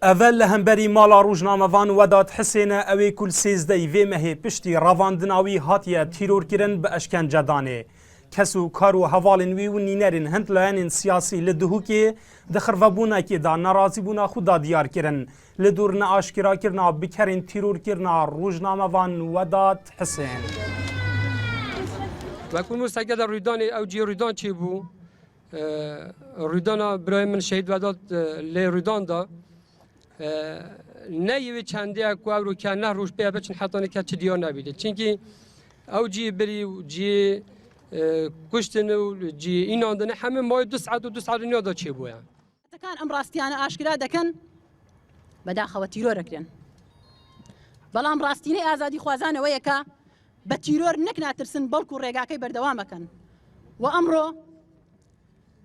اول همبری مالا روزنامه‌وان وداد حسین اوی کل 13 وی مه پشتی راواندناوی هاتیه تیرور کرن به اشکنجه دانه کسو کارو حوالن وی و نینرین هند لین سیاسی لدهو که دخرفبونا که دا ناراضی بونا خدا دیار کرن لدور نه آشکرا کرنا بکرین تیرور کرنا روزنامه‌وان وداد حسین و کل مستقل رویدان او جی رویدان چی بو رویدان برای من شهید وداد لی رویدان دا نه یه چندی اکو رو که نه روش بیا بچن حتی نه که دیار نبیده چونکه او جی بری و جی کشتن و جی این آندنه همه مای 2 ساعت و 2 ساعت نیادا چی بوده كان ام راستيان اشكرا دكن بدا خواتيرور كرين بلام راستيني ازادي خوازانه ويكا بتيرور نكنا ترسن بلكو ريغاكي بردوامكن وامرو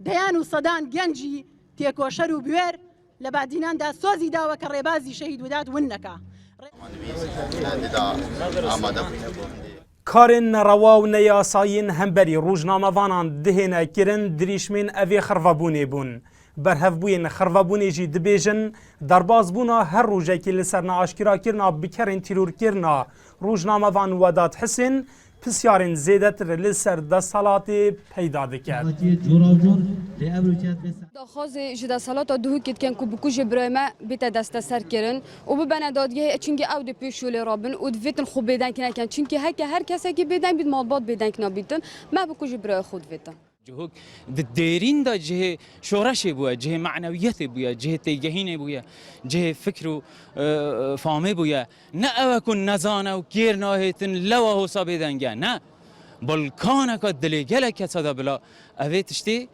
ديانو صدان جنجي تيكو شرو بوير لبعدينان دا سوزي دا وكريبازي شهيد وداد ونكا کارن روا و نیاساین همبری روزنامه‌وانان دهنه کرن دریشمین اوی خرفبونه بون برهفبوین خرفبونه جی دبیجن درباز بونا هر روزه که لسرنا آشکرا کرنا بکرین تیرور کرنا روزنامه‌وان وداد حسین پسیارن زیدتر لسر دستالات پیدا دکرد. داخواز جدا سالات دهو کت کن کو بکوج برایما بیت دست سر کرن و ببنا دادگاه چونکه او د پیشول رابن و دویتن خوب بدن کنه کن چونکه هر کسی که بدن بید مالبات بدن کنه بیتن ما بکوج برای خود بیتن جهوك الديرين دا جهة شورش بويا جهة معنويات بويا جهة تيجهين بويا جهة فكر فامي بويا نا أكون نزانا وكير ناهيتن لو هو صابدنجا نا بل كان كدلي جلك صدا بلا أبي تشتي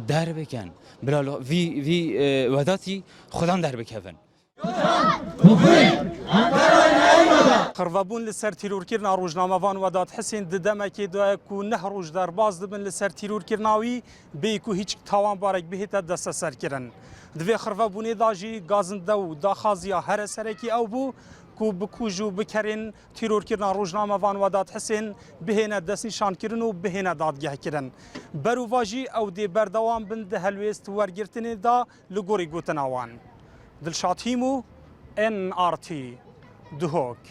درب كان بلا في وداتي خدام درب كفن خرفبون لسر تیرور کرنا روزنامه‌وان وداد حسین ددمه که دوه کو نه روز در باز دبن لسر تیرور کرناوی بی کو هیچ تاوان بارک بهت دست سر کرن دوی خرفبونی داجی گازنده و داخازیا هر سرکی او بو کو بکوجو بکرین تیرور کرنا روزنامه‌وان وداد حسین بهینه دست نشان کرن و بهینه دادگاه کرن برو واجی او دی بردوام بند هلویست ورگرتنی دا لگوری گوتناوان دلشات هیمو NRT دهوک